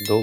2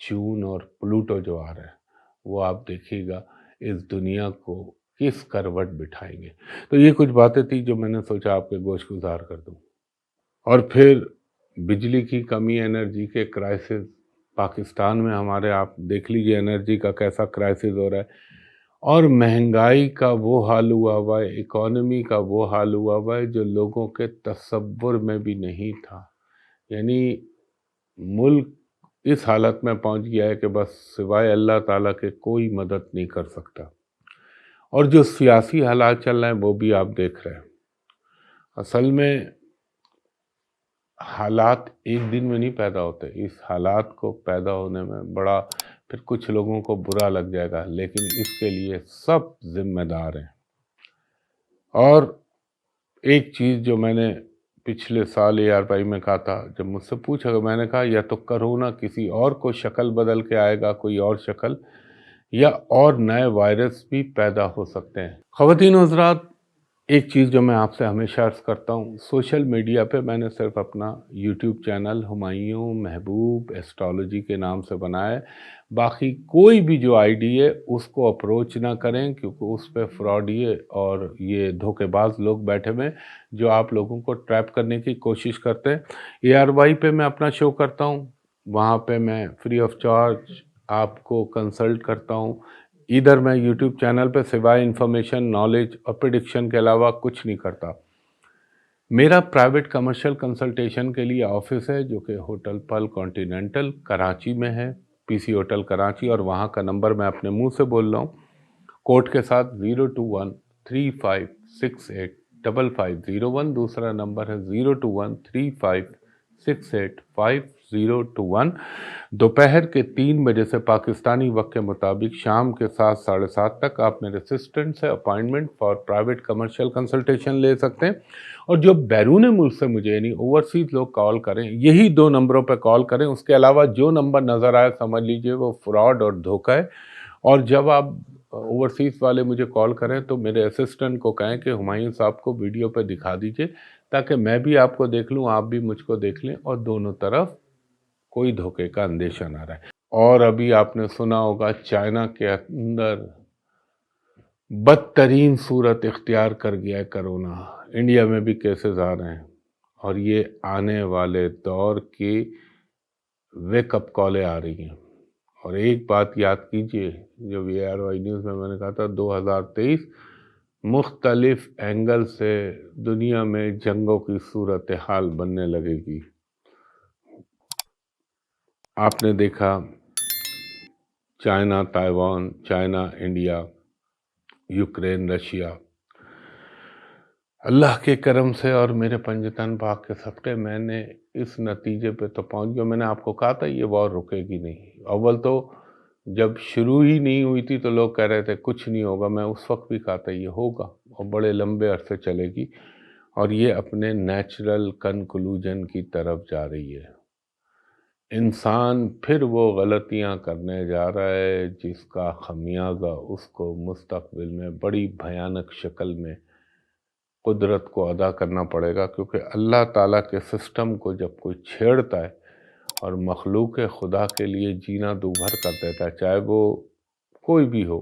جون اور پلوٹو جو آ رہے ہیں وہ آپ دیکھیے گا اس دنیا کو کس کروٹ بٹھائیں گے۔ تو یہ کچھ باتیں تھی جو میں نے سوچا آپ کے گوش گزار کر دوں۔ اور پھر بجلی کی کمی، انرجی کے کرائسس پاکستان میں ہمارے، آپ دیکھ لیجئے انرجی کا کیسا کرائسس ہو رہا ہے، اور مہنگائی کا وہ حال ہوا ہوا ہے، اکانومی کا وہ حال ہوا ہوا ہے جو لوگوں کے تصور میں بھی نہیں تھا۔ یعنی ملک اس حالت میں پہنچ گیا ہے کہ بس سوائے اللہ تعالیٰ کے کوئی مدد نہیں کر سکتا، اور جو سیاسی حالات چل رہے ہیں وہ بھی آپ دیکھ رہے ہیں۔ اصل میں حالات ایک دن میں نہیں پیدا ہوتے، اس حالات کو پیدا ہونے میں بڑا پھر کچھ لوگوں کو برا لگ جائے گا، لیکن اس کے لیے سب ذمہ دار ہیں۔ اور ایک چیز جو میں نے پچھلے سال ARI میں کہا تھا، جب مجھ سے پوچھا گیا، میں نے کہا یا تو کرونا کسی اور کو شکل بدل کے آئے گا، کوئی اور شکل، یا اور نئے وائرس بھی پیدا ہو سکتے ہیں۔ خواتین و حضرات، ایک چیز جو میں آپ سے ہمیشہ عرض کرتا ہوں، سوشل میڈیا پہ میں نے صرف اپنا یوٹیوب چینل ہمایوں محبوب ایسٹرالوجی کے نام سے بنایا ہے۔ باقی کوئی بھی جو ID ہے اس کو اپروچ نہ کریں، کیونکہ اس پہ فراڈی اور یہ دھوکے باز لوگ بیٹھے ہوئے ہیں جو آپ لوگوں کو ٹریپ کرنے کی کوشش کرتے ہیں۔ ARY پہ میں اپنا شو کرتا ہوں، وہاں پہ میں فری آف چارج آپ کو کنسلٹ کرتا ہوں۔ ادھر میں یوٹیوب چینل پہ سوائے انفارمیشن، نالج اور پریڈکشن کے علاوہ کچھ نہیں کرتا۔ میرا پرائیویٹ کمرشل کنسلٹیشن کے لیے آفس ہے جو کہ ہوٹل پل کانٹیننٹل کراچی میں ہے، PC ہوٹل کراچی، اور وہاں کا نمبر میں اپنے منہ سے بول رہا ہوں، کوڈ کے ساتھ 02135685501۔ دوسرا نمبر ہے 02135685021۔ دوپہر کے 3 بجے سے پاکستانی وقت کے مطابق شام کے 7 ساڑھے 7 تک آپ میرے اسسٹنٹ سے appointment for private commercial consultation لے سکتے ہیں۔ اور جو بیرون ملک سے مجھے یعنی اوورسیز لوگ کال کریں، یہی 2 نمبروں پہ کال کریں، اس کے علاوہ جو نمبر نظر آئے سمجھ لیجئے وہ فراڈ اور دھوکہ ہے۔ اور جب آپ اوورسیز والے مجھے کال کریں تو میرے اسسٹنٹ کو کہیں کہ ہمایوں صاحب کو ویڈیو پہ دکھا دیجئے تاکہ میں بھی آپ کو دیکھ لوں، آپ بھی مجھ کو دیکھ لیں، اور دونوں طرف کوئی دھوکے کا اندیشہ نہ رہے۔ اور ابھی آپ نے سنا ہوگا چائنا کے اندر بدترین صورت اختیار کر گیا ہے کرونا، انڈیا میں بھی کیسز آ رہے ہیں، اور یہ آنے والے دور کی ویک اپ کالیں آ رہی ہیں۔ اور ایک بات یاد کیجئے، جو ARI نیوز میں نے کہا تھا، 2023 مختلف اینگل سے دنیا میں جنگوں کی صورتحال بننے لگے گی۔ آپ نے دیکھا China Taiwan, China India, Ukraine Russia. اللہ کے کرم سے اور میرے پنجتن پاک کے صدقے میں نے اس نتیجے پہ تو پہنچ گیا۔ میں نے آپ کو کہا تھا یہ وار رکے گی نہیں۔ اول تو جب شروع ہی نہیں ہوئی تھی تو لوگ کہہ رہے تھے کچھ نہیں ہوگا، میں اس وقت بھی کہا تھا یہ ہوگا اور بڑے لمبے عرصے چلے گی، اور یہ اپنے نیچرل کنکلوژن کی طرف جا رہی ہے۔ انسان پھر وہ غلطیاں کرنے جا رہا ہے جس کا خمیازہ اس کو مستقبل میں بڑی بھیانک شکل میں قدرت کو ادا کرنا پڑے گا، کیونکہ اللہ تعالیٰ کے سسٹم کو جب کوئی چھیڑتا ہے اور مخلوق خدا کے لیے جینا دوبھر کر دیتا ہے، چاہے وہ کوئی بھی ہو۔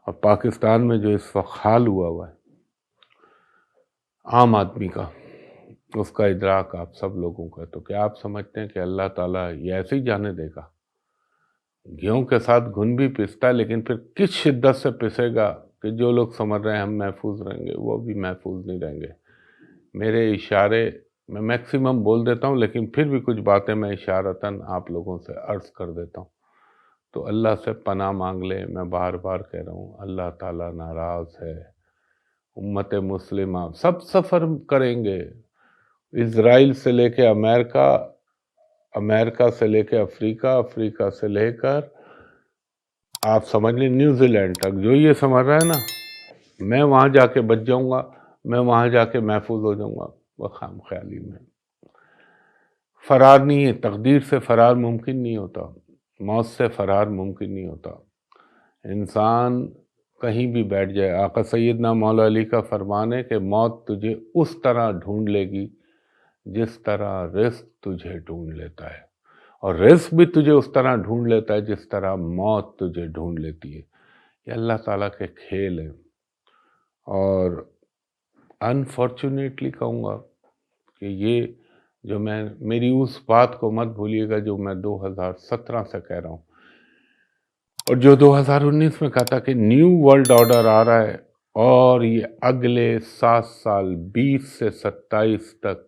اور پاکستان میں جو اس وقت حال ہوا ہے عام آدمی کا، اس کا ادراک آپ سب لوگوں کا، تو کیا آپ سمجھتے ہیں کہ اللہ تعالیٰ یہ ایسے ہی جانے دے گا؟ گیہوں کے ساتھ گھن بھی پستا ہے، لیکن پھر کس شدت سے پسے گا کہ جو لوگ سمجھ رہے ہیں ہم محفوظ رہیں گے وہ بھی محفوظ نہیں رہیں گے۔ میرے اشارے میں میکسیمم بول دیتا ہوں، لیکن پھر بھی کچھ باتیں میں اشارتاً آپ لوگوں سے عرض کر دیتا ہوں۔ تو اللہ سے پناہ مانگ لیں، میں بار بار کہہ رہا ہوں، اللہ تعالیٰ ناراض ہے۔ امت مسلمہ سب سفر کریں گے، اسرائیل سے لے کے امریکہ، امریکہ سے لے کے افریقہ، افریقہ سے لے کر آپ سمجھ لیں نیوزی لینڈ تک۔ جو یہ سمجھ رہا ہے نا میں وہاں جا کے بچ جاؤں گا، میں وہاں جا کے محفوظ ہو جاؤں گا، وہ خام خیالی میں۔ فرار نہیں ہے، تقدیر سے فرار ممکن نہیں ہوتا، موت سے فرار ممکن نہیں ہوتا۔ انسان کہیں بھی بیٹھ جائے، آقا سیدنا مولا علی کا فرمان ہے کہ موت تجھے اس طرح ڈھونڈ لے گی جس طرح رزق تجھے ڈھونڈ لیتا ہے۔ اور رزق بھی تجھے اس طرح ڈھونڈ لیتا ہے جس طرح موت تجھے ڈھونڈ لیتی ہے۔ یہ اللہ تعالیٰ کے کھیل ہیں، اور انفارچونیٹلی کہوں گا کہ یہ جو میری اس بات کو مت بھولیے گا جو میں 2017 سے کہہ رہا ہوں، اور جو 2019 میں کہا تھا کہ نیو ورلڈ آرڈر آ رہا ہے، اور یہ اگلے 7 سال 20 سے 27 تک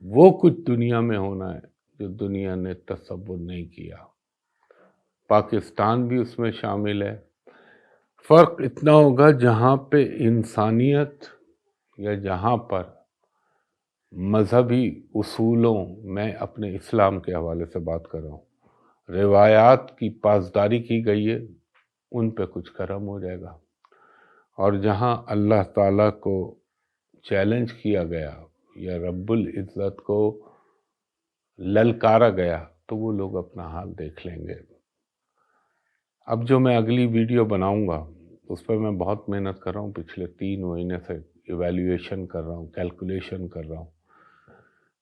وہ کچھ دنیا میں ہونا ہے جو دنیا نے تصور نہیں کیا۔ پاکستان بھی اس میں شامل ہے۔ فرق اتنا ہوگا جہاں پہ انسانیت، یا جہاں پر مذہبی اصولوں، میں اپنے اسلام کے حوالے سے بات کر رہا ہوں، روایات کی پاسداری کی گئی ہے، ان پہ کچھ کرم ہو جائے گا، اور جہاں اللہ تعالیٰ کو چیلنج کیا گیا یا رب العزت کو للکارا گیا تو وہ لوگ اپنا حال دیکھ لیں گے۔ اب جو میں اگلی ویڈیو بناؤں گا اس پہ میں بہت محنت کر رہا ہوں، پچھلے 3 مہینے سے ایویلیویشن کر رہا ہوں، کیلکولیشن کر رہا ہوں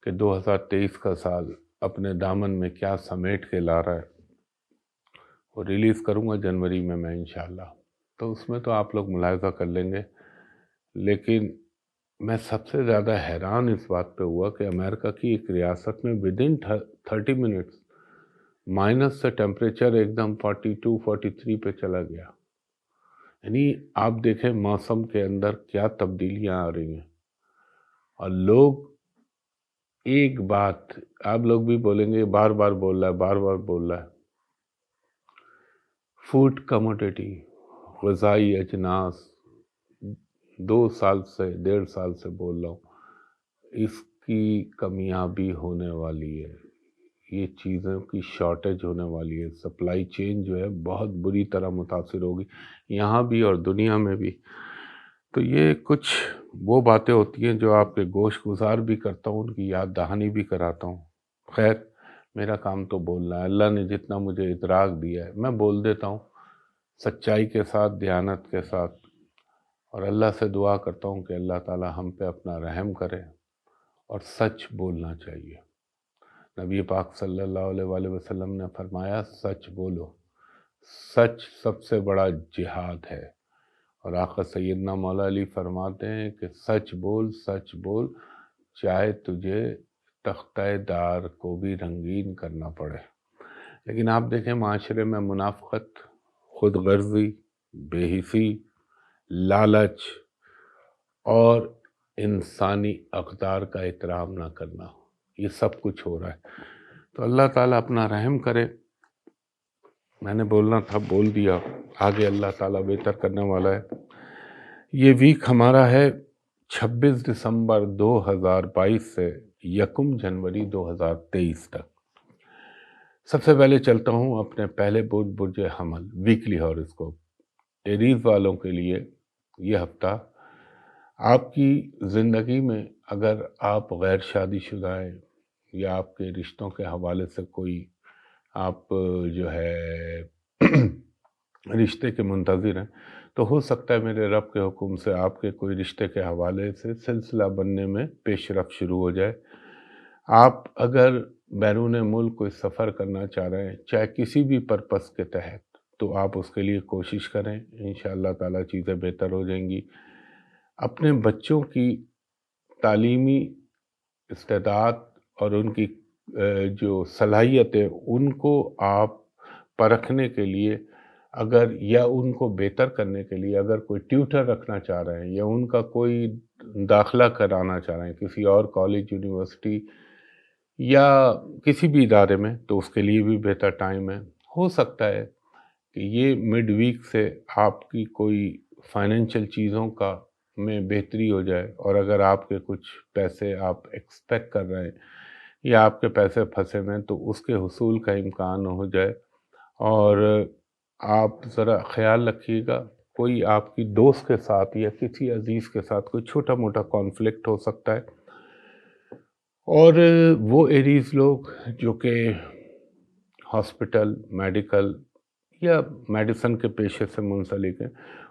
کہ 2023 کا سال اپنے دامن میں کیا سمیٹ کے لا رہا ہے، وہ ریلیز کروں گا جنوری میں انشاءاللہ۔ تو اس میں تو آپ لوگ ملاحظہ کر لیں گے، لیکن میں سب سے زیادہ حیران اس بات پہ ہوا کہ امریکہ کی ایک ریاست میں ودن 30 منٹس مائنس سے ٹیمپریچر ایک دم 42 43 پہ چلا گیا۔ یعنی آپ دیکھیں موسم کے اندر کیا تبدیلیاں آ رہی ہیں، اور لوگ ایک بات آپ لوگ بھی بولیں گے، بار بار بول رہا ہے، بار بار بول رہا ہے، فوڈ کموڈیٹی، غذائی اجناس، 2 سال سے 1.5 سال سے بول رہا ہوں، اس کی کمیابی ہونے والی ہے، یہ چیزوں کی شارٹیج ہونے والی ہے، سپلائی چین جو ہے بہت بری طرح متاثر ہوگی، یہاں بھی اور دنیا میں بھی۔ تو یہ کچھ وہ باتیں ہوتی ہیں جو آپ کے گوش گزار بھی کرتا ہوں، ان کی یاد دہانی بھی کراتا ہوں۔ خیر، میرا کام تو بولنا ہے، اللہ نے جتنا مجھے ادراک دیا ہے میں بول دیتا ہوں، سچائی کے ساتھ، دیانت کے ساتھ، اور اللہ سے دعا کرتا ہوں کہ اللہ تعالی ہم پہ اپنا رحم کرے، اور سچ بولنا چاہیے۔ نبی پاک صلی اللہ علیہ وآلہ وسلم نے فرمایا، سچ بولو، سچ سب سے بڑا جہاد ہے، اور آقا سیدنا مولا علی فرماتے ہیں کہ سچ بول، چاہے تجھے تختہ دار کو بھی رنگین کرنا پڑے۔ لیکن آپ دیکھیں معاشرے میں منافقت، خود غرضی، بے حسی، لالچ اور انسانی اقدار کا احترام نہ کرنا، یہ سب کچھ ہو رہا ہے۔ تو اللہ تعالیٰ اپنا رحم کرے۔ میں نے بولنا تھا بول دیا، آگے اللہ تعالیٰ بہتر کرنے والا ہے۔ یہ ویک ہمارا ہے 26 دسمبر 2022 سے 1 جنوری 2023 تک۔ سب سے پہلے چلتا ہوں اپنے پہلے برج حمل ویکلی ہاروسکوپ۔ ایریز والوں کے لیے یہ ہفتہ آپ کی زندگی میں، اگر آپ غیر شادی شدہ ہیں یا آپ کے رشتوں کے حوالے سے کوئی آپ جو ہے رشتے کے منتظر ہیں، تو ہو سکتا ہے میرے رب کے حکم سے آپ کے کوئی رشتے کے حوالے سے سلسلہ بننے میں پیش رفت شروع ہو جائے۔ آپ اگر بیرون ملک کوئی سفر کرنا چاہ رہے ہیں، چاہے کسی بھی پرپس کے تحت، تو آپ اس کے لیے کوشش کریں، انشاءاللہ تعالیٰ چیزیں بہتر ہو جائیں گی۔ اپنے بچوں کی تعلیمی استعداد اور ان کی جو صلاحیتیں، ان کو آپ پرکھنے کے لیے اگر، یا ان کو بہتر کرنے کے لیے اگر کوئی ٹیوٹر رکھنا چاہ رہے ہیں، یا ان کا کوئی داخلہ کرانا چاہ رہے ہیں کسی اور کالج، یونیورسٹی یا کسی بھی ادارے میں، تو اس کے لیے بھی بہتر ٹائم ہے۔ ہو سکتا ہے کہ یہ مڈ ویک سے آپ کی کوئی فائنینشیل چیزوں کا میں بہتری ہو جائے، اور اگر آپ کے کچھ پیسے آپ ایکسپیکٹ کر رہے ہیں یا آپ کے پیسے پھنسے ہوئے ہیں، تو اس کے حصول کا امکان ہو جائے۔ اور آپ ذرا خیال رکھیے گا، کوئی آپ کی دوست کے ساتھ یا کسی عزیز کے ساتھ کوئی چھوٹا موٹا کانفلکٹ ہو سکتا ہے، اور وہ ایریز لوگ جو کہ ہاسپٹل، میڈیکل یا میڈیسن کے پیشے سے منسلک ہیں،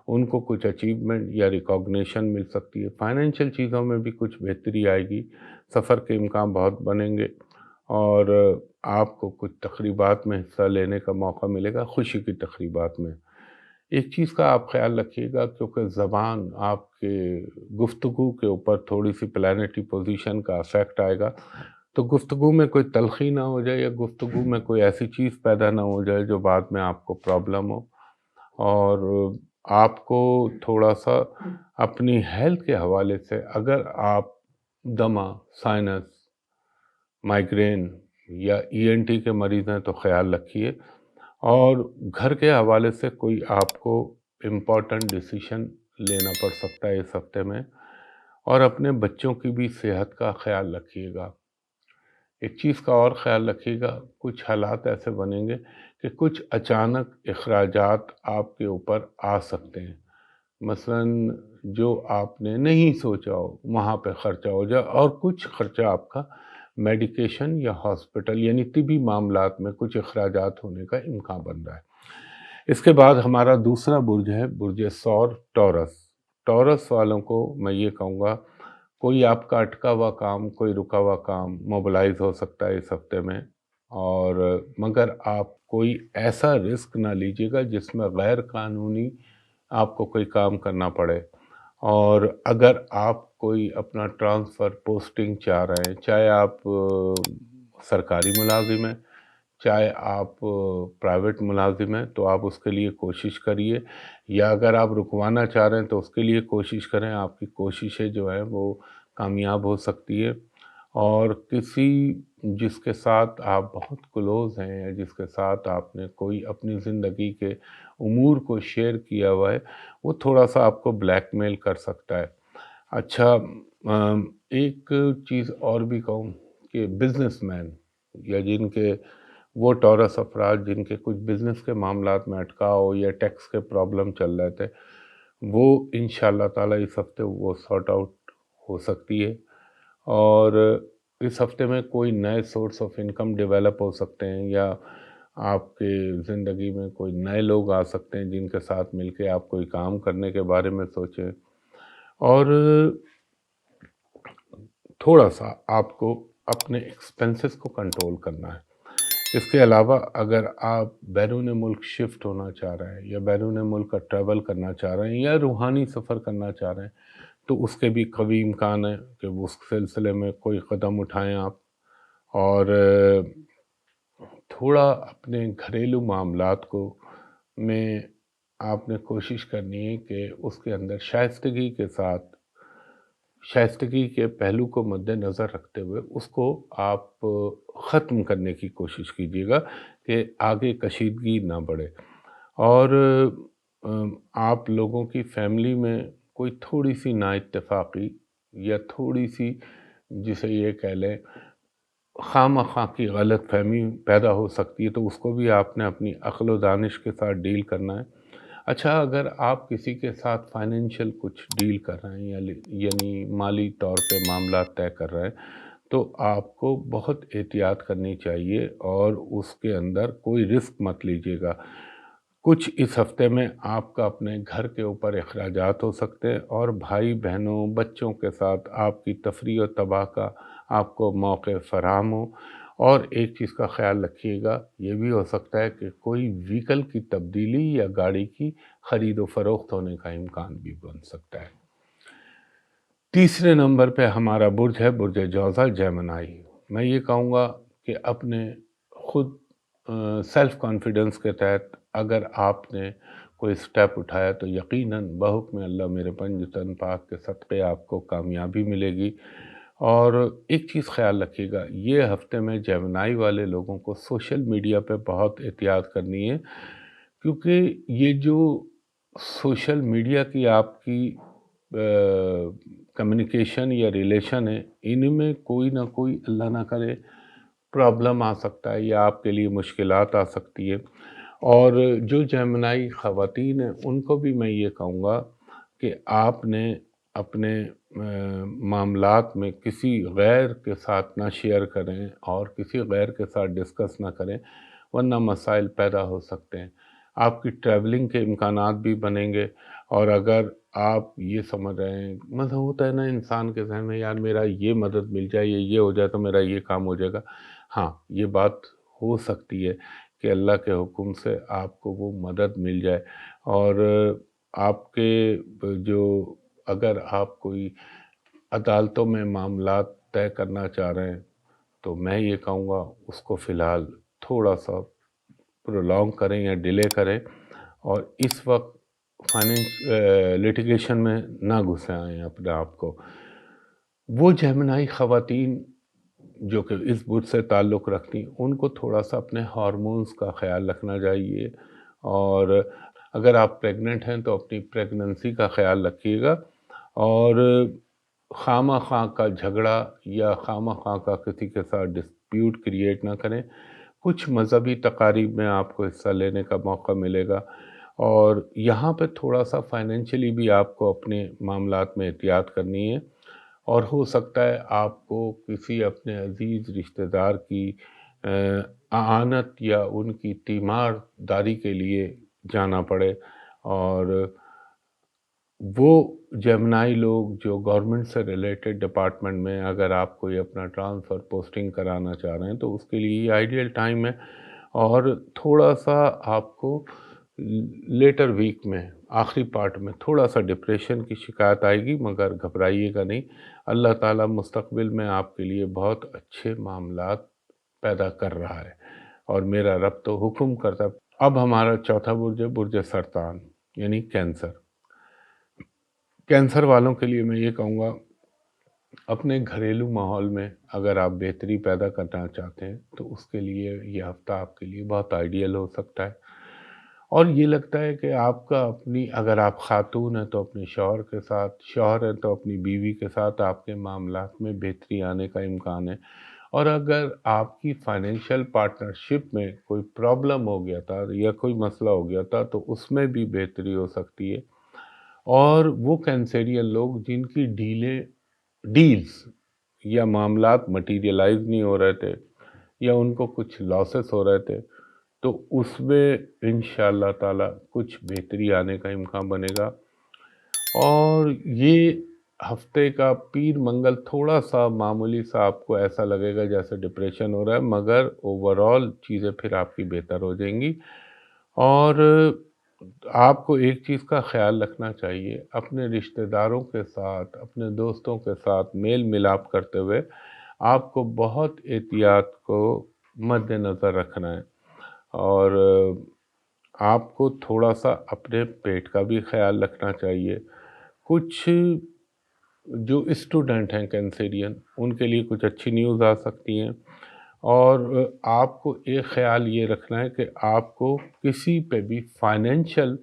ان کو کچھ اچیومنٹ یا ریکاگنیشن مل سکتی ہے۔ فائنینشیل چیزوں میں بھی کچھ بہتری آئے گی، سفر کے امکان بہت بنیں گے، اور آپ کو کچھ تقریبات میں حصہ لینے کا موقع ملے گا، خوشی کی تقریبات میں۔ ایک چیز کا آپ خیال رکھیے گا، کیونکہ زبان آپ کے گفتگو کے اوپر تھوڑی سی پلانٹری پوزیشن کا افیکٹ آئے گا، تو گفتگو میں کوئی تلخی نہ ہو جائے یا گفتگو میں کوئی ایسی چیز پیدا نہ ہو جائے جو بعد میں آپ کو پرابلم ہو۔ اور آپ کو تھوڑا سا اپنی ہیلتھ کے حوالے سے، اگر آپ دمہ، سائنس، مائیگرین یا ENT کے مریض ہیں تو خیال رکھیے، اور گھر کے حوالے سے کوئی آپ کو امپورٹنٹ ڈیسیشن لینا پڑ سکتا ہے اس ہفتے میں، اور اپنے بچوں کی بھی صحت کا خیال رکھیے گا۔ ایک چیز کا اور خیال رکھیے گا، کچھ حالات ایسے بنیں گے کہ کچھ اچانک اخراجات آپ کے اوپر آ سکتے ہیں، مثلاً جو آپ نے نہیں سوچا ہو وہاں پہ خرچہ ہو جائے، اور کچھ خرچہ آپ کا میڈیکیشن یا ہاسپٹل یعنی طبی معاملات میں کچھ اخراجات ہونے کا امکان بن رہا ہے۔ اس کے بعد ہمارا دوسرا برج ہے برج ثور، ٹورس۔ ٹورس والوں کو میں یہ کہوں گا، کوئی آپ کا اٹکا ہوا کام، کوئی رکا ہوا کام موبلائز ہو سکتا ہے اس ہفتے میں، اور مگر آپ کوئی ایسا رسک نہ لیجیے گا جس میں غیر قانونی آپ کو کوئی کام کرنا پڑے۔ اور اگر آپ کوئی اپنا ٹرانسفر، پوسٹنگ چاہ رہے ہیں، چاہے آپ سرکاری ملازم ہیں، چاہے آپ پرائیویٹ ملازم ہیں، تو آپ اس کے لیے کوشش کریے، یا اگر آپ رکوانا چاہ رہے ہیں تو اس کے لیے کوشش کریں، آپ کی کوششیں جو ہیں وہ کامیاب ہو سکتی ہے۔ اور کسی جس کے ساتھ آپ بہت کلوز ہیں، یا جس کے ساتھ آپ نے کوئی اپنی زندگی کے امور کو شیئر کیا ہوا ہے، وہ تھوڑا سا آپ کو بلیک میل کر سکتا ہے۔ اچھا، ایک چیز اور بھی کہوں کہ بزنس مین یا جن کے وہ ٹورس افراد جن کے کچھ بزنس کے معاملات میں اٹکاؤ یا ٹیکس کے پرابلم چل رہے تھے، وہ انشاءاللہ تعالیٰ اس ہفتے وہ سارٹ آؤٹ ہو سکتی ہے، اور اس ہفتے میں کوئی نئے سورس آف انکم ڈیولپ ہو سکتے ہیں، یا آپ کے زندگی میں کوئی نئے لوگ آ سکتے ہیں جن کے ساتھ مل کے آپ کوئی کام کرنے کے بارے میں سوچیں۔ اور تھوڑا سا آپ کو اپنے ایکسپنسز کو کنٹرول کرنا ہے۔ اس کے علاوہ اگر آپ بیرون ملک شفٹ ہونا چاہ رہے ہیں، یا بیرون ملک کا ٹریول کرنا چاہ رہے ہیں، یا روحانی سفر کرنا چاہ رہے ہیں، تو اس کے بھی قوی امکان ہے کہ اس سلسلے میں کوئی قدم اٹھائیں آپ۔ اور تھوڑا اپنے گھریلو معاملات کو میں آپ نے کوشش کرنی ہے کہ اس کے اندر شائستگی کے ساتھ، شائستگی کے پہلو کو مد نظر رکھتے ہوئے اس کو آپ ختم کرنے کی کوشش کیجیے گا کہ آگے کشیدگی نہ بڑھے۔ اور آپ لوگوں کی فیملی میں کوئی تھوڑی سی نا اتفاقی، یا تھوڑی سی جسے یہ کہہ لیں خواہ مخواہ کی غلط فہمی پیدا ہو سکتی ہے، تو اس کو بھی آپ نے اپنی عقل و دانش کے ساتھ ڈیل کرنا ہے۔ اچھا، اگر آپ کسی کے ساتھ فائنینشیل کچھ ڈیل کر رہے ہیں، یعنی مالی طور پہ معاملات طے کر رہے ہیں، تو آپ کو بہت احتیاط کرنی چاہیے، اور اس کے اندر کوئی رسک مت لیجیے گا۔ کچھ اس ہفتے میں آپ کا اپنے گھر کے اوپر اخراجات ہو سکتے ہیں، اور بھائی بہنوں، بچوں کے ساتھ آپ کی تفریح و تباہ کا آپ کو موقع فراہم ہو۔ اور ایک چیز کا خیال رکھیے گا، یہ بھی ہو سکتا ہے کہ کوئی وہیکل کی تبدیلی یا گاڑی کی خرید و فروخت ہونے کا امکان بھی بن سکتا ہے۔ تیسرے نمبر پہ ہمارا برج ہے برج جوزا، جیمنائی۔ میں یہ کہوں گا کہ اپنے خود سیلف کانفیڈنس کے تحت اگر آپ نے کوئی سٹیپ اٹھایا تو یقیناً بحکم اللہ میرے پنج تن پاک کے صدقے آپ کو کامیابی ملے گی۔ اور ایک چیز خیال رکھیے گا، یہ ہفتے میں جیمنائی والے لوگوں کو سوشل میڈیا پہ بہت احتیاط کرنی ہے، کیونکہ یہ جو سوشل میڈیا کی آپ کی کمیونیکیشن یا ریلیشن ہے، ان میں کوئی نہ کوئی اللہ نہ کرے پرابلم آ سکتا ہے، یا آپ کے لیے مشکلات آ سکتی ہے۔ اور جو جیمنائی خواتین ہیں ان کو بھی میں یہ کہوں گا کہ آپ نے اپنے معاملات میں کسی غیر کے ساتھ نہ شیئر کریں، اور کسی غیر کے ساتھ ڈسکس نہ کریں، ورنہ مسائل پیدا ہو سکتے ہیں۔ آپ کی ٹریولنگ کے امکانات بھی بنیں گے، اور اگر آپ یہ سمجھ رہے ہیں، مطلب ہوتا ہے نا انسان کے ذہن میں، یار میرا یہ مدد مل جائے، یہ ہو جائے تو میرا یہ کام ہو جائے گا. ہاں یہ بات ہو سکتی ہے کہ اللہ کے حکم سے آپ کو وہ مدد مل جائے. اور آپ کے جو اگر آپ کوئی عدالتوں میں معاملات طے کرنا چاہ رہے ہیں تو میں یہ کہوں گا اس کو فی الحال تھوڑا سا پرولونگ کریں یا ڈیلے کریں، اور اس وقت لٹیگیشن میں نہ گھسے آئیں اپنے آپ کو. وہ جیمنائی خواتین جو کہ اس برج سے تعلق رکھتی ہیں، ان کو تھوڑا سا اپنے ہارمونز کا خیال رکھنا چاہیے. اور اگر آپ پریگننٹ ہیں تو اپنی پریگننسی کا خیال رکھیے گا، اور خواہ خواہ کا جھگڑا یا خواہ خواہ کا کسی کے ساتھ ڈسپیوٹ کریٹ نہ کریں. کچھ مذہبی تقاریب میں آپ کو حصہ لینے کا موقع ملے گا، اور یہاں پہ تھوڑا سا فائنینشلی بھی آپ کو اپنے معاملات میں احتیاط کرنی ہے. اور ہو سکتا ہے آپ کو کسی اپنے عزیز رشتہ دار کی اعانت یا ان کی تیمار داری کے لیے جانا پڑے. اور وہ جیمنائی لوگ جو گورنمنٹ سے ریلیٹڈ ڈپارٹمنٹ میں اگر آپ کوئی اپنا ٹرانسفر پوسٹنگ کرانا چاہ رہے ہیں تو اس کے لیے یہ آئیڈیل ٹائم ہے. اور تھوڑا سا آپ کو لیٹر ویک میں آخری پارٹ میں تھوڑا سا ڈپریشن کی شکایت آئے گی، مگر گھبرائیے گا نہیں. اللہ تعالیٰ مستقبل میں آپ کے لیے بہت اچھے معاملات پیدا کر رہا ہے، اور میرا رب تو حکم کرتا ہے. اب ہمارا چوتھا برج ہے برج سرطان یعنی کینسر. کینسر والوں کے لیے میں یہ کہوں گا اپنے گھریلو ماحول میں اگر آپ بہتری پیدا کرنا چاہتے ہیں تو اس کے لیے یہ ہفتہ آپ کے لیے بہت آئیڈیل ہو سکتا ہے. اور یہ لگتا ہے کہ آپ کا اپنی اگر آپ خاتون ہیں تو اپنے شوہر کے ساتھ، شوہر ہیں تو اپنی بیوی کے ساتھ آپ کے معاملات میں بہتری آنے کا امکان ہے. اور اگر آپ کی فائنینشیل پارٹنرشپ میں کوئی پرابلم ہو گیا تھا یا کوئی مسئلہ ہو گیا تھا تو اس میں بھی بہتری ہو سکتی ہے. اور وہ کینسیرین لوگ جن کی ڈیلز یا معاملات مٹیریلائز نہیں ہو رہے تھے یا ان کو کچھ لاسز ہو رہے تھے تو اس میں انشاءاللہ تعالی کچھ بہتری آنے کا امکان بنے گا. اور یہ ہفتے کا پیر منگل تھوڑا سا معمولی سا آپ کو ایسا لگے گا جیسے ڈپریشن ہو رہا ہے، مگر اوورال چیزیں پھر آپ کی بہتر ہو جائیں گی. اور آپ کو ایک چیز کا خیال رکھنا چاہیے، اپنے رشتہ داروں کے ساتھ، اپنے دوستوں کے ساتھ میل ملاپ کرتے ہوئے آپ کو بہت احتیاط کو مد نظر رکھنا ہے. اور آپ کو تھوڑا سا اپنے پیٹ کا بھی خیال رکھنا چاہیے. کچھ جو اسٹوڈنٹ ہیں کینسیرین ان کے لیے کچھ اچھی نیوز آ سکتی ہیں. اور آپ کو ایک خیال یہ رکھنا ہے کہ آپ کو کسی پہ بھی فائنینشیل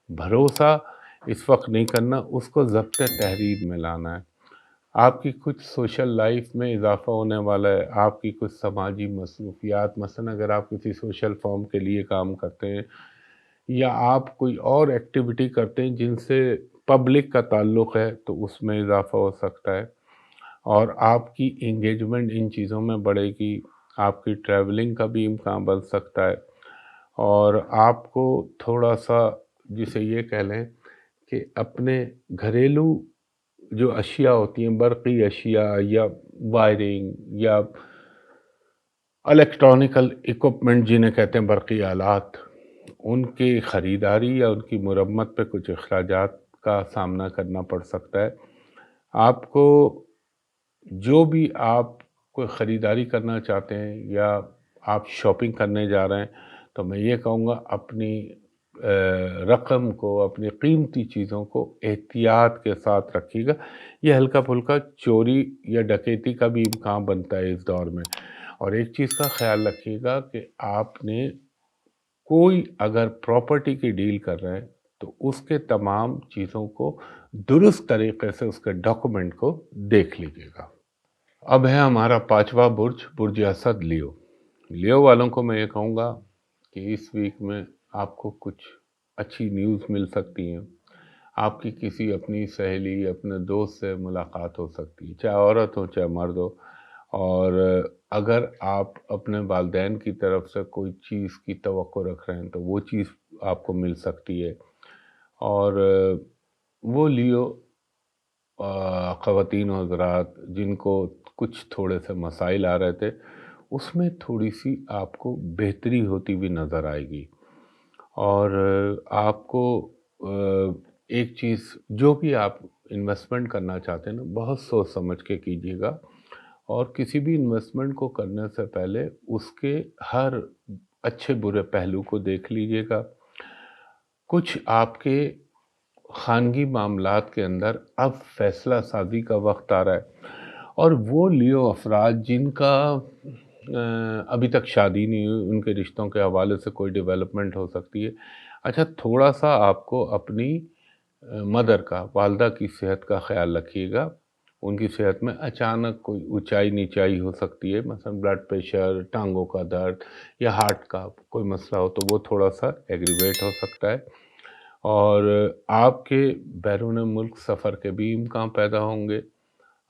بھروسہ اس وقت نہیں کرنا، اس کو ضبط تحریر میں لانا ہے. آپ کی کچھ سوشل لائف میں اضافہ ہونے والا ہے، آپ کی کچھ سماجی مصروفیات، مثلا اگر آپ کسی سوشل فارم کے لیے کام کرتے ہیں یا آپ کوئی اور ایکٹیویٹی کرتے ہیں جن سے پبلک کا تعلق ہے تو اس میں اضافہ ہو سکتا ہے. اور آپ کی انگیجمنٹ ان چیزوں میں بڑھے گی، آپ کی ٹریولنگ کا بھی امکان بن سکتا ہے. اور آپ کو تھوڑا سا جسے یہ کہہ لیں کہ اپنے گھریلو جو اشیاء ہوتی ہیں، برقی اشیاء یا وائرنگ یا الیکٹرانیکل ایکوپمنٹ جنہیں کہتے ہیں برقی آلات، ان کی خریداری یا ان کی مرمت پہ کچھ اخراجات کا سامنا کرنا پڑ سکتا ہے. آپ کو جو بھی آپ کوئی خریداری کرنا چاہتے ہیں یا آپ شاپنگ کرنے جا رہے ہیں تو میں یہ کہوں گا اپنی رقم کو، اپنی قیمتی چیزوں کو احتیاط کے ساتھ رکھیے گا. یہ ہلکا پھلکا چوری یا ڈکیتی کا بھی امکان بنتا ہے اس دور میں. اور ایک چیز کا خیال رکھیے گا کہ آپ نے کوئی اگر پراپرٹی کی ڈیل کر رہے ہیں تو اس کے تمام چیزوں کو درست طریقے سے اس کے ڈاکومنٹ کو دیکھ لیجیے گا. اب ہے ہمارا پانچواں برج، برج اسد لیو. لیو والوں کو میں یہ کہوں گا کہ اس ویک میں آپ کو کچھ اچھی نیوز مل سکتی ہیں. آپ کی کسی اپنی سہیلی، اپنے دوست سے ملاقات ہو سکتی ہے، چاہے عورت ہو چاہے مرد ہو. اور اگر آپ اپنے والدین کی طرف سے کوئی چیز کی توقع رکھ رہے ہیں تو وہ چیز آپ کو مل سکتی ہے. اور وہ لیو خواتین و حضرات جن کو کچھ تھوڑے سے مسائل آ رہے تھے، اس میں تھوڑی سی آپ کو بہتری ہوتی ہوئی نظر آئے گی، اور آپ کو ایک چیز، جو بھی آپ انویسٹمنٹ کرنا چاہتے ہیں نا، بہت سوچ سمجھ کے کیجیے گا، اور کسی بھی انویسٹمنٹ کو کرنے سے پہلے اس کے ہر اچھے برے پہلو کو دیکھ لیجیے گا۔ کچھ آپ کے خانگی معاملات کے اندر اب فیصلہ سازی کا وقت آ رہا ہے، اور وہ لیو افراد جن کا ابھی تک شادی نہیں ہوئی، ان کے رشتوں کے حوالے سے کوئی ڈیولپمنٹ ہو سکتی ہے۔ اچھا، تھوڑا سا آپ کو اپنی مدر کا، والدہ کی صحت کا خیال رکھیے گا۔ ان کی صحت میں اچانک کوئی اونچائی نیچائی ہو سکتی ہے، مثلا بلڈ پریشر، ٹانگوں کا درد یا ہارٹ کا کوئی مسئلہ ہو تو وہ تھوڑا سا ایگریویٹ ہو سکتا ہے، اور آپ کے بیرون ملک سفر کے بھی امکان پیدا ہوں گے۔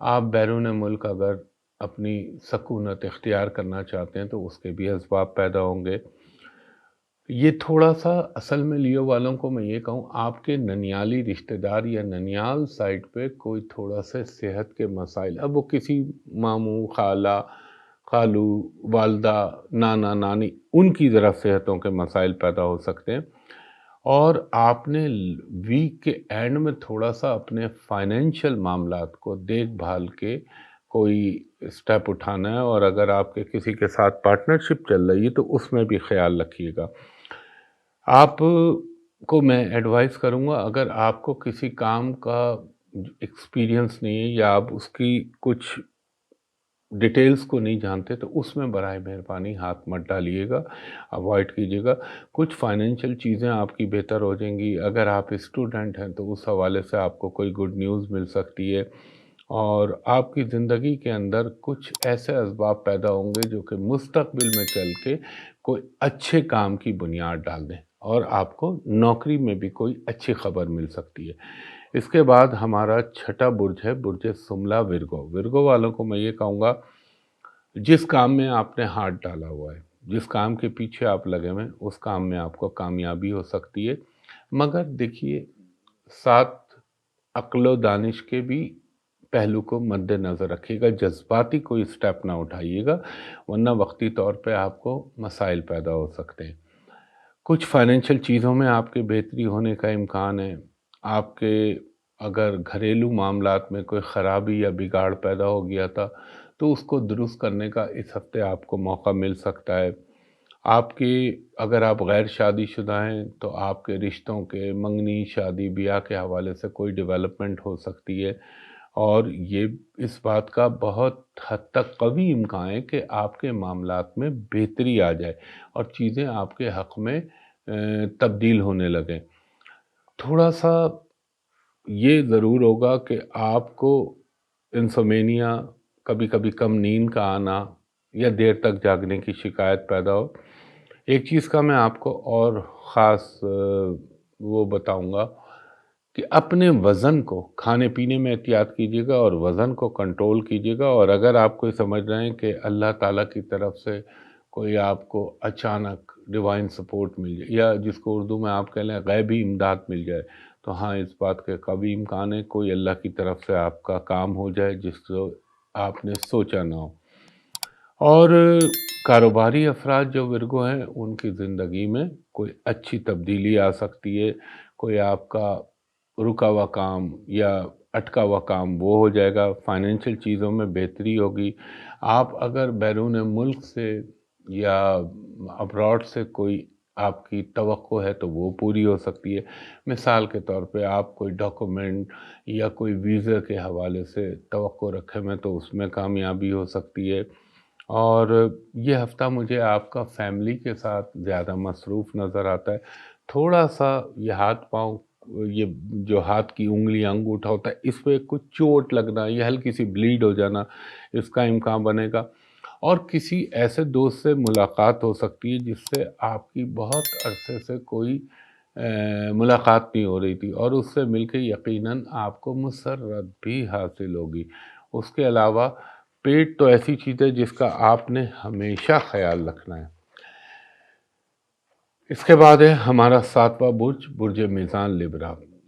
آپ بیرون ملک اگر اپنی سکونت اختیار کرنا چاہتے ہیں تو اس کے بھی اسباب پیدا ہوں گے۔ یہ تھوڑا سا اصل میں لیو والوں کو میں یہ کہوں، آپ کے ننیالی رشتہ دار یا ننیال سائٹ پہ کوئی تھوڑا سے صحت کے مسائل، اب وہ کسی ماموں، خالہ، خالو، والدہ، نانا، نانی، ان کی ذرا صحتوں کے مسائل پیدا ہو سکتے ہیں، اور آپ نے ویک کے اینڈ میں تھوڑا سا اپنے فائنینشیل معاملات کو دیکھ بھال کے کوئی اسٹیپ اٹھانا ہے، اور اگر آپ کے کسی کے ساتھ پارٹنرشپ چل رہی ہے تو اس میں بھی خیال رکھیے گا۔ آپ کو میں ایڈوائز کروں گا، اگر آپ کو کسی کام کا ایکسپیرینس نہیں ہے یا آپ اس کی کچھ ڈیٹیلز کو نہیں جانتے تو اس میں برائے مہربانی ہاتھ مت ڈالیے گا، اوائڈ کیجیے گا۔ کچھ فائنینشیل چیزیں آپ کی بہتر ہو جائیں گی۔ اگر آپ اسٹوڈنٹ ہیں تو اس حوالے سے آپ کو کوئی گڈ نیوز مل سکتی ہے، اور آپ کی زندگی کے اندر کچھ ایسے اسباب پیدا ہوں گے جو کہ مستقبل میں چل کے کوئی اچھے کام کی بنیاد ڈال دیں، اور آپ کو نوکری میں بھی کوئی اچھی خبر مل سکتی ہے۔ اس کے بعد ہمارا چھٹا برج ہے برج سملا ورگو۔ ورگو والوں کو میں یہ کہوں گا، جس کام میں آپ نے ہاتھ ڈالا ہوا ہے، جس کام کے پیچھے آپ لگے ہوئے ہیں، اس کام میں آپ کو کامیابی ہو سکتی ہے، مگر دیکھیے ساتھ عقل و دانش کے بھی پہلو کو مد نظر رکھیے گا، جذباتی کوئی سٹیپ نہ اٹھائیے گا، ورنہ وقتی طور پہ آپ کو مسائل پیدا ہو سکتے ہیں۔ کچھ فائنینشیل چیزوں میں آپ کے بہتری ہونے کا امکان ہے۔ آپ کے اگر گھریلو معاملات میں کوئی خرابی یا بگاڑ پیدا ہو گیا تھا تو اس کو درست کرنے کا اس ہفتے آپ کو موقع مل سکتا ہے۔ آپ کی اگر آپ غیر شادی شدہ ہیں تو آپ کے رشتوں کے، منگنی، شادی بیاہ کے حوالے سے کوئی ڈیولپمنٹ ہو سکتی ہے، اور یہ اس بات کا بہت حد تک قوی امکان ہے کہ آپ کے معاملات میں بہتری آ جائے اور چیزیں آپ کے حق میں تبدیل ہونے لگیں۔ تھوڑا سا یہ ضرور ہوگا کہ آپ کو انسومینیا، کبھی کبھی کم نیند کا آنا یا دیر تک جاگنے کی شکایت پیدا ہو۔ ایک چیز کا میں آپ کو اور خاص وہ بتاؤں گا کہ اپنے وزن کو، کھانے پینے میں احتیاط کیجیے گا اور وزن کو کنٹرول کیجیے گا، اور اگر آپ کوئی سمجھ رہے ہیں کہ اللہ تعالیٰ کی طرف سے کوئی آپ کو اچانک ڈیوائن سپورٹ مل جائے، یا جس کو اردو میں آپ کہہ لیں غیبی امداد مل جائے، تو ہاں، اس بات کے قوی امکان ہے کوئی اللہ کی طرف سے آپ کا کام ہو جائے جس کو آپ نے سوچا نہ ہو۔ اور کاروباری افراد جو ورگو ہیں، ان کی زندگی میں کوئی اچھی تبدیلی آ سکتی ہے، کوئی آپ کا رکا ہوا کام یا اٹکا ہوا کام وہ ہو جائے گا، فائنینشیل چیزوں میں بہتری ہوگی۔ آپ اگر بیرون ملک سے یا ابراڈ سے کوئی آپ کی توقع ہے تو وہ پوری ہو سکتی ہے۔ مثال کے طور پہ آپ کوئی ڈاکومنٹ یا کوئی ویزا کے حوالے سے توقع رکھے میں تو اس میں کامیابی ہو سکتی ہے۔ اور یہ ہفتہ مجھے آپ کا فیملی کے ساتھ زیادہ مصروف نظر آتا ہے۔ تھوڑا سا یہ ہاتھ پاؤں، یہ جو ہاتھ کی انگلیاں، انگوٹھا ہوتا ہے، اس پہ کچھ چوٹ لگنا یا ہلکی سی بلیڈ ہو جانا، اس کا امکان بنے گا، اور کسی ایسے دوست سے ملاقات ہو سکتی ہے جس سے آپ کی بہت عرصے سے کوئی ملاقات نہیں ہو رہی تھی، اور اس سے مل کے یقیناً آپ کو مسرت بھی حاصل ہوگی۔ اس کے علاوہ پیٹ تو ایسی چیز ہے جس کا آپ نے ہمیشہ خیال رکھنا ہے۔ اس کے بعد ہے ہمارا 7واں برج، برج میزان لبرا۔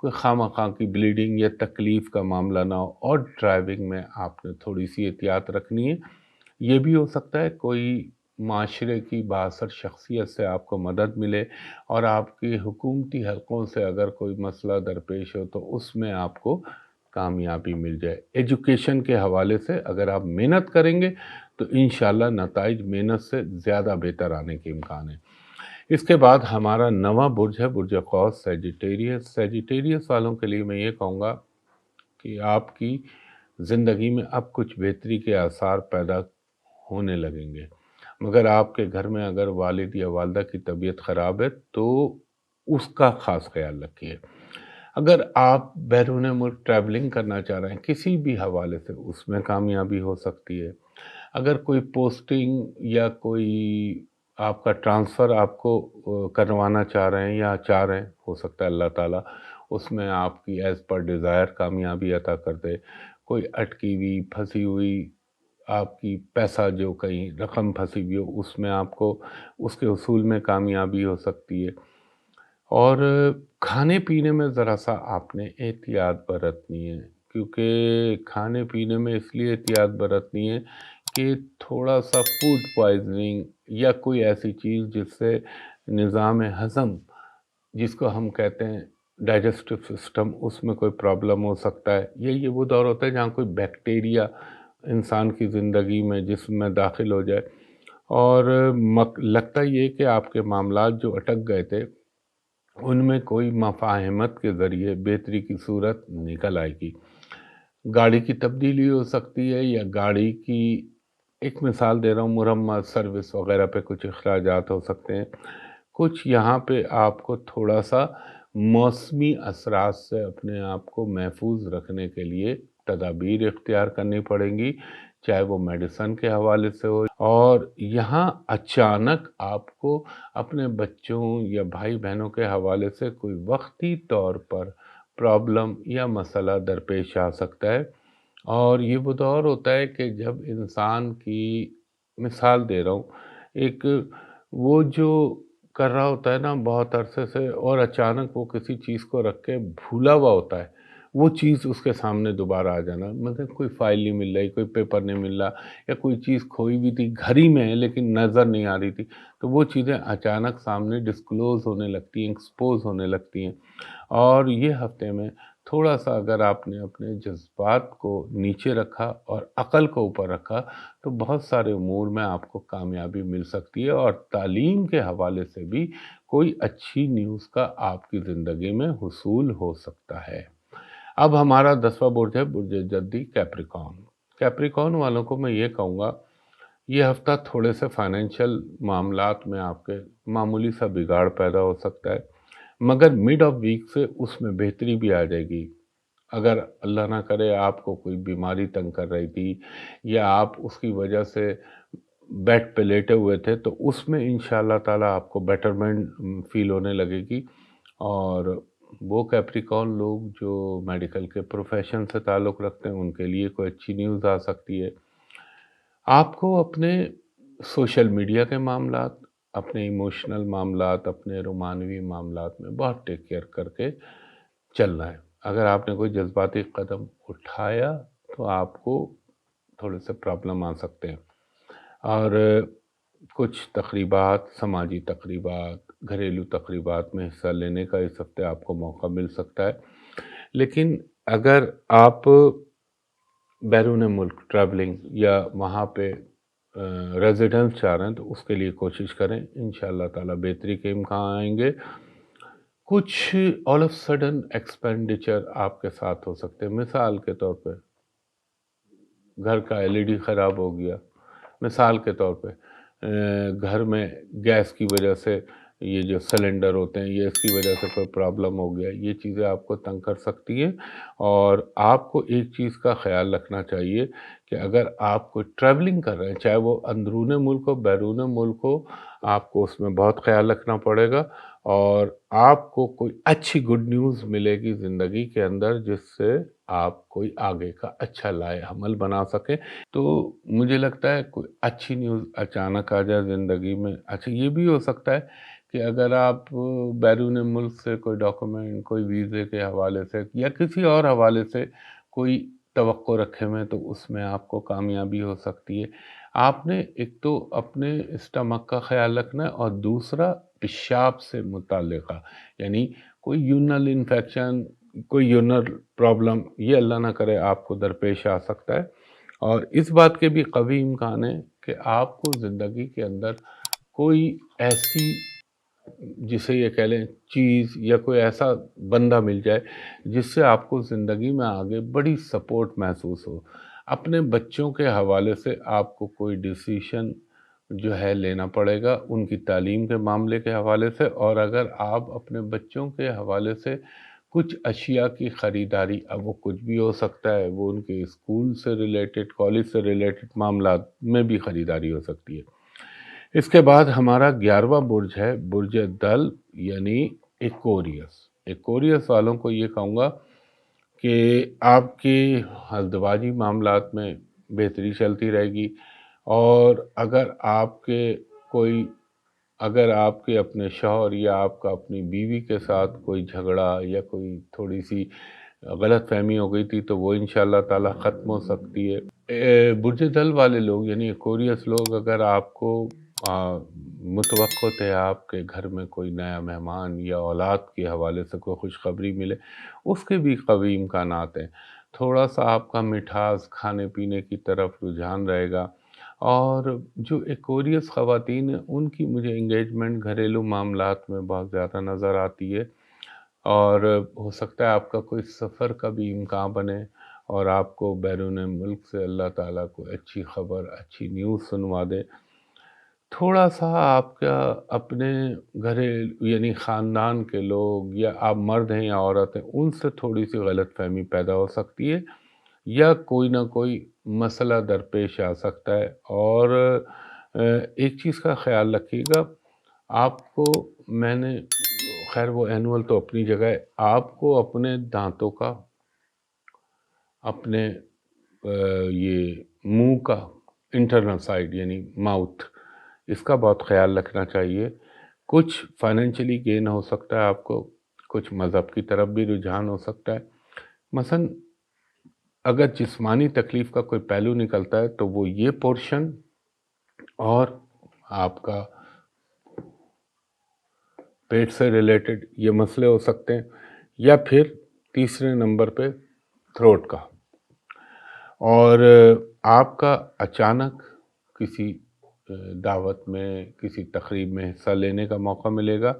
کوئی خواہ کی بلیڈنگ یا تکلیف کا معاملہ نہ ہو، اور ڈرائیونگ میں آپ نے تھوڑی سی احتیاط رکھنی ہے۔ یہ بھی ہو سکتا ہے کوئی معاشرے کی بااثر شخصیت سے آپ کو مدد ملے، اور آپ کی حکومتی حلقوں سے اگر کوئی مسئلہ درپیش ہو تو اس میں آپ کو کامیابی مل جائے۔ ایجوکیشن کے حوالے سے اگر آپ محنت کریں گے تو انشاءاللہ نتائج محنت سے زیادہ بہتر آنے کے امکان ہیں۔ اس کے بعد ہمارا نواں برج ہے برج قوس سیجیٹیریس۔ سیجیٹیریس والوں کے لیے میں یہ کہوں گا کہ آپ کی زندگی میں اب کچھ بہتری کے آثار پیدا ہونے لگیں گے، مگر آپ کے گھر میں اگر والد یا والدہ کی طبیعت خراب ہے تو اس کا خاص خیال رکھیے۔ اگر آپ بیرون ملک ٹریولنگ کرنا چاہ رہے ہیں کسی بھی حوالے سے، اس میں کامیابی ہو سکتی ہے۔ اگر کوئی پوسٹنگ یا کوئی آپ کا ٹرانسفر آپ کو کروانا چاہ رہے ہیں یا چاہ رہے ہیں، ہو سکتا ہے اللہ تعالیٰ اس میں آپ کی ایز پر ڈیزائر کامیابی عطا کر دے۔ کوئی اٹکی ہوئی پھنسی ہوئی آپ کی پیسہ جو کہیں رقم پھنسی ہوئی ہو، اس میں آپ کو اس کے حصول میں کامیابی ہو سکتی ہے۔ اور کھانے پینے میں ذرا سا آپ نے احتیاط برتنی ہے، کیونکہ کھانے پینے میں اس لیے احتیاط برتنی ہے کہ تھوڑا سا فوڈ پوائزننگ یا کوئی ایسی چیز جس سے نظام ہضم، جس کو ہم کہتے ہیں ڈائجسٹو سسٹم، اس میں کوئی پرابلم ہو سکتا ہے۔ یہ وہ دور ہوتا ہے جہاں کوئی بیکٹیریا انسان کی زندگی میں جسم میں داخل ہو جائے، اور لگتا یہ کہ آپ کے معاملات جو اٹک گئے تھے ان میں کوئی مفاہمت کے ذریعے بہتری کی صورت نکل آئے گی۔ گاڑی کی تبدیلی ہو سکتی ہے، یا گاڑی کی ایک مثال دے رہا ہوں، مرمت سروس وغیرہ پہ کچھ اخراجات ہو سکتے ہیں۔ کچھ یہاں پہ آپ کو تھوڑا سا موسمی اثرات سے اپنے آپ کو محفوظ رکھنے کے لیے تدابیر اختیار کرنی پڑیں گی، چاہے وہ میڈیسن کے حوالے سے ہو، اور یہاں اچانک آپ کو اپنے بچوں یا بھائی بہنوں کے حوالے سے کوئی وقتی طور پر پرابلم یا مسئلہ درپیش آ سکتا ہے۔ اور یہ وہ دور ہوتا ہے کہ جب انسان کی، مثال دے رہا ہوں، ایک وہ جو کر رہا ہوتا ہے نا بہت عرصے سے، اور اچانک وہ کسی چیز کو رکھ کے بھولا ہوا ہوتا ہے، وہ چیز اس کے سامنے دوبارہ آ جانا، مطلب کوئی فائل نہیں مل رہی، کوئی پیپر نہیں مل رہا، یا کوئی چیز کھوئی ہوئی تھی گھر ہی میں ہے لیکن نظر نہیں آ رہی تھی، تو وہ چیزیں اچانک سامنے ڈسکلوز ہونے لگتی ہیں، ایکسپوز ہونے لگتی ہیں۔ اور یہ ہفتے میں تھوڑا سا اگر آپ نے اپنے جذبات کو نیچے رکھا اور عقل کو اوپر رکھا تو بہت سارے امور میں آپ کو کامیابی مل سکتی ہے، اور تعلیم کے حوالے سے بھی کوئی اچھی نیوز کا آپ کی زندگی میں حصول ہو سکتا ہے۔ اب ہمارا 10واں برج ہے برج جدی کیپریکون۔ کیپریکون والوں کو میں یہ کہوں گا، یہ ہفتہ تھوڑے سے فائنینشیل معاملات میں آپ کے معمولی سا بگاڑ پیدا ہو سکتا ہے، مگر مڈ آف ویک سے اس میں بہتری بھی آ جائے گی۔ اگر اللہ نہ کرے آپ کو کوئی بیماری تنگ کر رہی تھی، یا آپ اس کی وجہ سے بیڈ پہ لیٹے ہوئے تھے، تو اس میں انشاءاللہ تعالیٰ آپ کو بیٹرمنٹ فیل ہونے لگے گی۔ اور وہ کیپریکون لوگ جو میڈیکل کے پروفیشن سے تعلق رکھتے ہیں ان کے لیے کوئی اچھی نیوز آ سکتی ہے۔ آپ کو اپنے سوشل میڈیا کے معاملات، اپنے ایموشنل معاملات، اپنے رومانوی معاملات میں بہت ٹیک کیئر کر کے چلنا ہے۔ اگر آپ نے کوئی جذباتی قدم اٹھایا تو آپ کو تھوڑے سے پرابلم آ سکتے ہیں، اور کچھ تقریبات، سماجی تقریبات، گھریلو تقریبات میں حصہ لینے کا اس ہفتے آپ کو موقع مل سکتا ہے۔ لیکن اگر آپ بیرون ملک ٹریولنگ یا وہاں پہ ریزیڈنس چاہ رہے ہیں تو اس کے لیے کوشش کریں، انشاءاللہ تعالیٰ بہتری کے امکان آئیں گے۔ کچھ آل آف سڈن ایکسپینڈیچر آپ کے ساتھ ہو سکتے ہیں، مثال کے طور پہ گھر کا LED خراب ہو گیا، مثال کے طور پہ گھر میں گیس کی وجہ سے یہ جو سلنڈر ہوتے ہیں، یہ اس کی وجہ سے کوئی پرابلم ہو گیا، یہ چیزیں آپ کو تنگ کر سکتی ہیں۔ اور آپ کو ایک چیز کا خیال رکھنا چاہیے کہ اگر آپ کو ٹریولنگ کر رہے ہیں، چاہے وہ اندرون ملک ہو بیرون ملک ہو، آپ کو اس میں بہت خیال رکھنا پڑے گا، اور آپ کو کوئی اچھی گڈ نیوز ملے گی زندگی کے اندر جس سے آپ کوئی آگے کا اچھا لائے عمل بنا سکیں۔ تو مجھے لگتا ہے کوئی اچھی نیوز اچانک آ جائے زندگی میں۔ اچھا یہ بھی ہو سکتا ہے کہ اگر آپ بیرون ملک سے کوئی ڈاکومنٹ، کوئی ویزے کے حوالے سے یا کسی اور حوالے سے کوئی توقع رکھے ہوئے ہیں تو اس میں آپ کو کامیابی ہو سکتی ہے۔ آپ نے ایک تو اپنے اسٹمک کا خیال رکھنا ہے، اور دوسرا پیشاب سے متعلقہ، یعنی کوئی یورنل انفیکشن، کوئی یورنل پرابلم، یہ اللہ نہ کرے آپ کو درپیش آ سکتا ہے۔ اور اس بات کے بھی قوی امکان ہے کہ آپ کو زندگی کے اندر کوئی ایسی، جسے یہ کہہ لیں، چیز یا کوئی ایسا بندہ مل جائے جس سے آپ کو زندگی میں آگے بڑی سپورٹ محسوس ہو۔ اپنے بچوں کے حوالے سے آپ کو کوئی ڈیسیشن جو ہے لینا پڑے گا ان کی تعلیم کے معاملے کے حوالے سے، اور اگر آپ اپنے بچوں کے حوالے سے کچھ اشیاء کی خریداری، اب وہ کچھ بھی ہو سکتا ہے، وہ ان کے اسکول سے ریلیٹڈ، کالج سے ریلیٹڈ معاملات میں بھی خریداری ہو سکتی ہے۔ اس کے بعد ہمارا 11واں برج ہے برج دل، یعنی ایکوریس۔ ایکوریس والوں کو یہ کہوں گا کہ آپ کے ازدواجی معاملات میں بہتری چلتی رہے گی، اور اگر آپ کے اپنے شوہر یا آپ کا اپنی بیوی کے ساتھ کوئی جھگڑا یا کوئی تھوڑی سی غلط فہمی ہو گئی تھی تو وہ انشاءاللہ تعالی ختم ہو سکتی ہے۔ برج دل والے لوگ یعنی ایکوریس لوگ، اگر آپ کو متوقع ہے آپ کے گھر میں کوئی نیا مہمان یا اولاد کے حوالے سے کوئی خوشخبری ملے، اس کے بھی قوی امکانات ہیں۔ تھوڑا سا آپ کا مٹھاس کھانے پینے کی طرف رجحان رہے گا، اور جو ایکوریس خواتین ہیں ان کی مجھے انگیجمنٹ گھریلو معاملات میں بہت زیادہ نظر آتی ہے، اور ہو سکتا ہے آپ کا کوئی سفر کا بھی امکان بنے اور آپ کو بیرون ملک سے اللہ تعالیٰ کو اچھی خبر، اچھی نیوز سنوا دے۔ تھوڑا سا آپ کا اپنے یعنی خاندان کے لوگ، یا آپ مرد ہیں یا عورت ہیں، ان سے تھوڑی سی غلط فہمی پیدا ہو سکتی ہے، یا کوئی نہ کوئی مسئلہ درپیش آ سکتا ہے۔ اور ایک چیز کا خیال رکھیے گا، آپ کو، میں نے، خیر وہ اینول تو اپنی جگہ ہے، آپ کو اپنے دانتوں کا، اپنے یہ منہ کا انٹرنل سائڈ یعنی ماؤتھ، اس کا بہت خیال رکھنا چاہیے۔ کچھ فائنینشلی گین ہو سکتا ہے آپ کو، کچھ مذہب کی طرف بھی رجحان ہو سکتا ہے۔ مثلا اگر جسمانی تکلیف کا کوئی پہلو نکلتا ہے تو وہ یہ پورشن اور آپ کا پیٹ سے ریلیٹڈ یہ مسئلے ہو سکتے ہیں، یا پھر تیسرے نمبر پہ تھروٹ کا، اور آپ کا اچانک کسی دعوت میں، کسی تقریب میں حصہ لینے کا موقع ملے گا،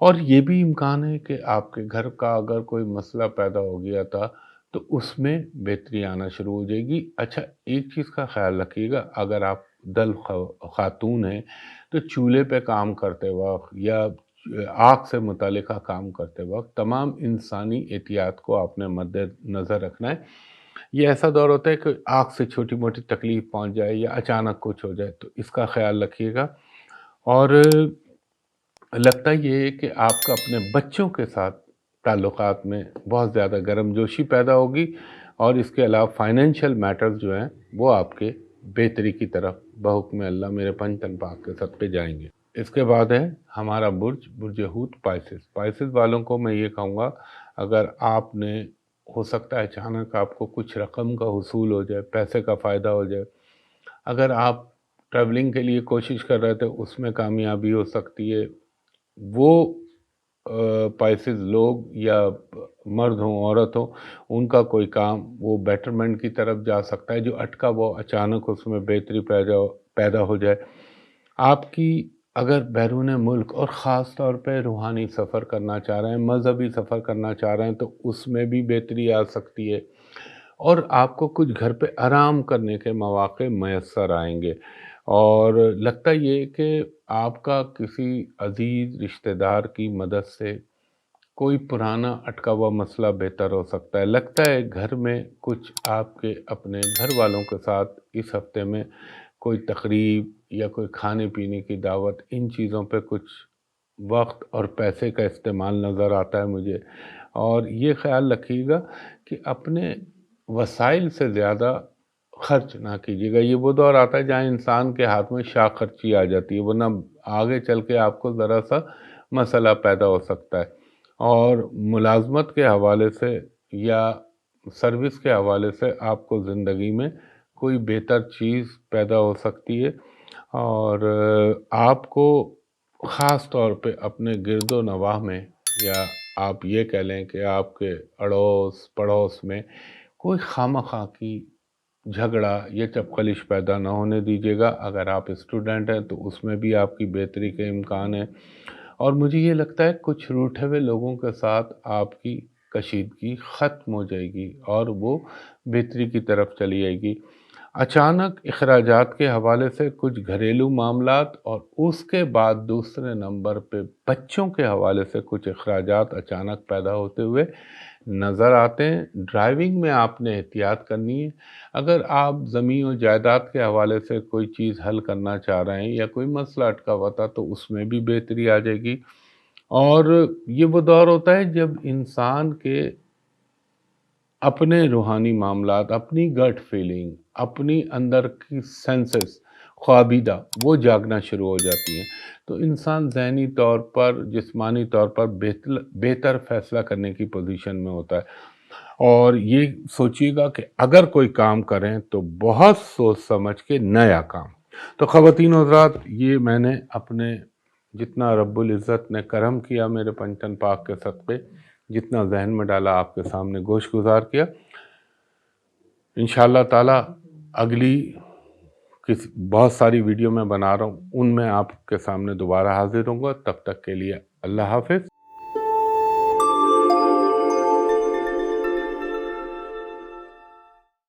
اور یہ بھی امکان ہے کہ آپ کے گھر کا اگر کوئی مسئلہ پیدا ہو گیا تھا تو اس میں بہتری آنا شروع ہو جائے گی۔ اچھا، ایک چیز کا خیال رکھیے گا، اگر آپ دل خاتون ہیں تو چولہے پہ کام کرتے وقت یا آگ سے متعلقہ کام کرتے وقت تمام انسانی احتیاط کو آپ نے مد نظر رکھنا ہے۔ یہ ایسا دور ہوتا ہے کہ آگ سے چھوٹی موٹی تکلیف پہنچ جائے یا اچانک کچھ ہو جائے، تو اس کا خیال رکھیے گا۔ اور لگتا یہ ہے کہ آپ کا اپنے بچوں کے ساتھ تعلقات میں بہت زیادہ گرم جوشی پیدا ہوگی، اور اس کے علاوہ فائنینشیل میٹرز جو ہیں وہ آپ کے بہتری کی طرف بحکم اللہ میرے پنجتن پاک کے صدقے جائیں گے۔ اس کے بعد ہے ہمارا برج حوت، پائسس۔ پائسس والوں کو میں یہ کہوں گا، اگر آپ نے، ہو سکتا ہے اچانک آپ کو کچھ رقم کا حصول ہو جائے، پیسے کا فائدہ ہو جائے، اگر آپ ٹریولنگ کے لیے کوشش کر رہے تھے اس میں کامیابی ہو سکتی ہے۔ وہ پائسز لوگ، یا مرد ہوں عورت ہوں، ان کا کوئی کام وہ بیٹرمنٹ کی طرف جا سکتا ہے، جو اٹکا وہ اچانک اس میں بہتری پیدا ہو جائے۔ آپ کی اگر بیرون ملک اور خاص طور پہ روحانی سفر کرنا چاہ رہے ہیں، مذہبی سفر کرنا چاہ رہے ہیں، تو اس میں بھی بہتری آ سکتی ہے، اور آپ کو کچھ گھر پہ آرام کرنے کے مواقع میسر آئیں گے۔ اور لگتا یہ کہ آپ کا کسی عزیز رشتہ دار کی مدد سے کوئی پرانا اٹکا ہوا مسئلہ بہتر ہو سکتا ہے۔ لگتا ہے گھر میں کچھ آپ کے اپنے گھر والوں کے ساتھ اس ہفتے میں کوئی تقریب یا کوئی کھانے پینے کی دعوت، ان چیزوں پہ کچھ وقت اور پیسے کا استعمال نظر آتا ہے مجھے۔ اور یہ خیال رکھیے گا کہ اپنے وسائل سے زیادہ خرچ نہ کیجیے گا۔ یہ وہ دور آتا ہے جہاں انسان کے ہاتھ میں شاہ خرچی آ جاتی ہے، ورنہ آگے چل کے آپ کو ذرا سا مسئلہ پیدا ہو سکتا ہے۔ اور ملازمت کے حوالے سے یا سروس کے حوالے سے آپ کو زندگی میں کوئی بہتر چیز پیدا ہو سکتی ہے، اور آپ کو خاص طور پہ اپنے گرد و نواح میں، یا آپ یہ کہہ لیں کہ آپ کے اڑوس پڑوس میں کوئی خواہ کی جھگڑا یا چپقلش پیدا نہ ہونے دیجیے گا۔ اگر آپ اسٹوڈنٹ ہیں تو اس میں بھی آپ کی بہتری کے امکان ہیں، اور مجھے یہ لگتا ہے کچھ روٹھے ہوئے لوگوں کے ساتھ آپ کی کشیدگی ختم ہو جائے گی اور وہ بہتری کی طرف چلی جائے گی۔ اچانک اخراجات کے حوالے سے کچھ گھریلو معاملات، اور اس کے بعد دوسرے نمبر پہ بچوں کے حوالے سے کچھ اخراجات اچانک پیدا ہوتے ہوئے نظر آتے ہیں۔ ڈرائیونگ میں آپ نے احتیاط کرنی ہے۔ اگر آپ زمین و جائیداد کے حوالے سے کوئی چیز حل کرنا چاہ رہے ہیں یا کوئی مسئلہ اٹکا ہوا تھا تو اس میں بھی بہتری آ جائے گی۔ اور یہ وہ دور ہوتا ہے جب انسان کے اپنے روحانی معاملات، اپنی گٹ فیلنگ، اپنی اندر کی سینسز خوابیدہ وہ جاگنا شروع ہو جاتی ہیں، تو انسان ذہنی طور پر، جسمانی طور پر بہتر فیصلہ کرنے کی پوزیشن میں ہوتا ہے۔ اور یہ سوچیے گا کہ اگر کوئی کام کریں تو بہت سوچ سمجھ کے نیا کام۔ تو خواتین و حضرات، یہ میں نے اپنے جتنا رب العزت نے کرم کیا میرے پنجتن پاک کے صدقے، جتنا ذہن میں ڈالا آپ کے سامنے گوش گزار کیا۔ انشاءاللہ تعالی اگلی بہت ساری ویڈیو میں بنا رہا ہوں، ان میں آپ کے سامنے دوبارہ حاضر ہوں گا۔ تب تک کے لیے اللہ حافظ۔